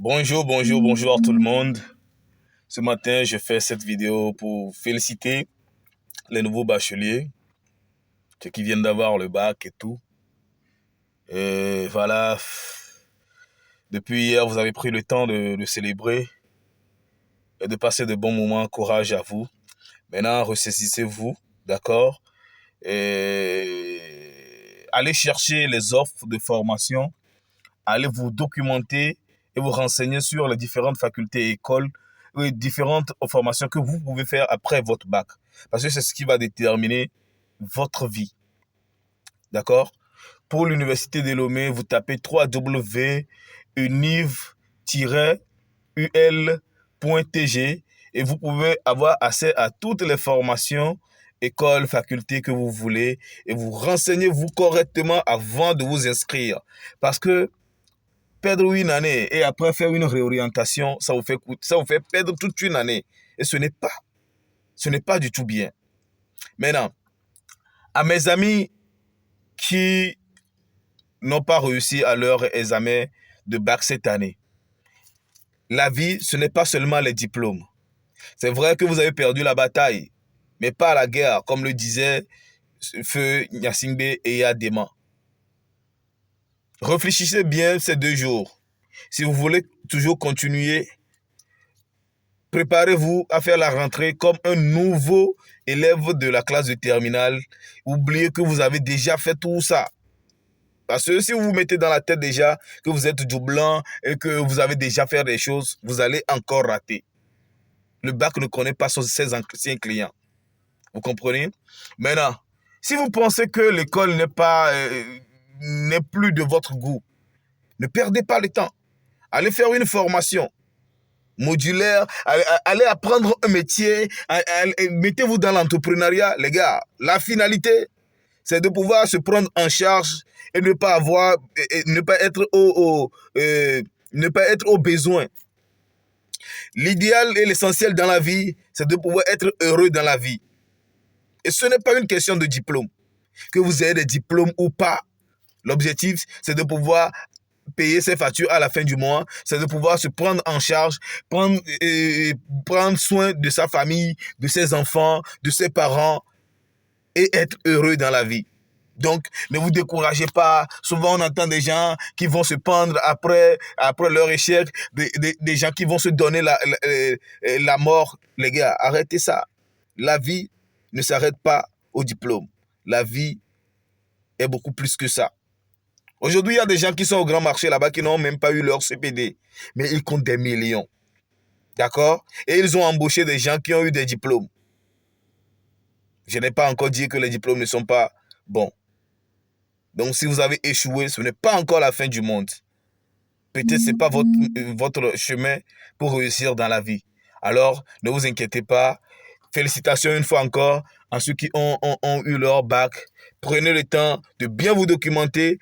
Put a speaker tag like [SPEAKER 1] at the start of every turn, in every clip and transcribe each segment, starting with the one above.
[SPEAKER 1] Bonjour tout le monde. Ce matin, je fais cette vidéo pour féliciter les nouveaux bacheliers, ceux qui viennent d'avoir le bac et tout. Et voilà, depuis hier, vous avez pris le temps de célébrer et de passer de bons moments. Courage à vous. Maintenant, ressaisissez-vous, d'accord? Et allez chercher les offres de formation, allez vous documenter et vous renseigner sur les différentes facultés et écoles, les différentes formations que vous pouvez faire après votre bac. Parce que c'est ce qui va déterminer votre vie. D'accord? Pour l'université de Lomé, vous tapez www.univ-ul.tg et vous pouvez avoir accès à toutes les formations, écoles, facultés que vous voulez et vous renseignez-vous correctement avant de vous inscrire. Parce que perdre une année et après faire une réorientation, ça vous fait perdre toute une année. Et ce n'est pas du tout bien. Maintenant, à mes amis qui n'ont pas réussi à leur examen de bac cette année, la vie, ce n'est pas seulement les diplômes. C'est vrai que vous avez perdu la bataille, mais pas la guerre, comme le disait Feu Gnassingbé et Yadema. Réfléchissez bien ces 2 jours. Si vous voulez toujours continuer, préparez-vous à faire la rentrée comme un nouveau élève de la classe de terminale. Oubliez que vous avez déjà fait tout ça. Parce que si vous vous mettez dans la tête déjà que vous êtes du blanc et que vous avez déjà fait des choses, vous allez encore rater. Le bac ne connaît pas ses anciens clients. Vous comprenez? Maintenant, si vous pensez que l'école n'est plus de votre goût, ne perdez pas le temps. Allez faire une formation modulaire, allez apprendre un métier, mettez-vous dans l'entrepreneuriat. Les gars, la finalité, c'est de pouvoir se prendre en charge et ne pas être au besoin. L'idéal et l'essentiel dans la vie, c'est de pouvoir être heureux dans la vie. Et ce n'est pas une question de diplôme. Que vous ayez des diplômes ou pas, l'objectif, c'est de pouvoir payer ses factures à la fin du mois, c'est de pouvoir se prendre en charge, prendre soin de sa famille, de ses enfants, de ses parents et être heureux dans la vie. Donc, ne vous découragez pas. Souvent, on entend des gens qui vont se pendre après leur échec, des gens qui vont se donner la mort. Les gars, arrêtez ça. La vie ne s'arrête pas au diplôme. La vie est beaucoup plus que ça. Aujourd'hui, il y a des gens qui sont au grand marché là-bas qui n'ont même pas eu leur CPD, mais ils comptent des millions. D'accord? Et ils ont embauché des gens qui ont eu des diplômes. Je n'ai pas encore dit que les diplômes ne sont pas bons. Donc, si vous avez échoué, ce n'est pas encore la fin du monde. Peut-être que ce n'est pas votre chemin pour réussir dans la vie. Alors, ne vous inquiétez pas. Félicitations une fois encore à ceux qui ont eu leur bac. Prenez le temps de bien vous documenter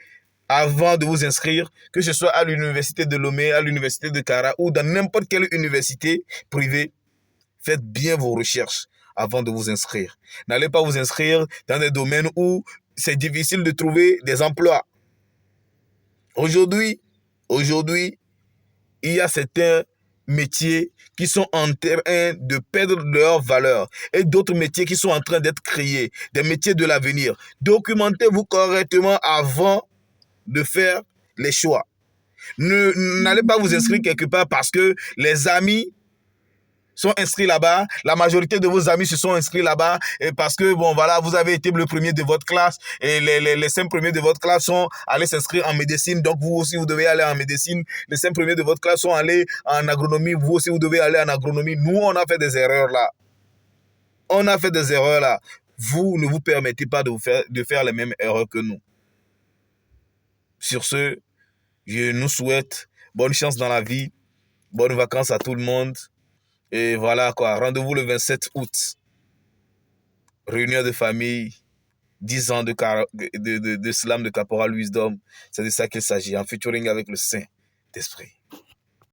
[SPEAKER 1] avant de vous inscrire, que ce soit à l'université de Lomé, à l'université de Kara ou dans n'importe quelle université privée. Faites bien vos recherches avant de vous inscrire. N'allez pas vous inscrire dans des domaines où c'est difficile de trouver des emplois. Aujourd'hui, il y a certains métiers qui sont en train de perdre leur valeur et d'autres métiers qui sont en train d'être créés, des métiers de l'avenir. Documentez-vous correctement avant de faire les choix. N'allez pas vous inscrire quelque part parce que les amis sont inscrits là-bas, la majorité de vos amis se sont inscrits là-bas et parce que, bon, voilà, vous avez été le premier de votre classe et les 5 premiers de votre classe sont allés s'inscrire en médecine, donc vous aussi, vous devez aller en médecine. Les 5 premiers de votre classe sont allés en agronomie, vous aussi, vous devez aller en agronomie. Nous, on a fait des erreurs là. Vous ne vous permettez pas de faire les mêmes erreurs que nous. Sur ce, je nous souhaite bonne chance dans la vie, bonnes vacances à tout le monde. Et voilà quoi, rendez-vous le 27 août. Réunion de famille, 10 ans de slam de Caporal Wisdom. C'est de ça qu'il s'agit, en featuring avec le Saint-Esprit.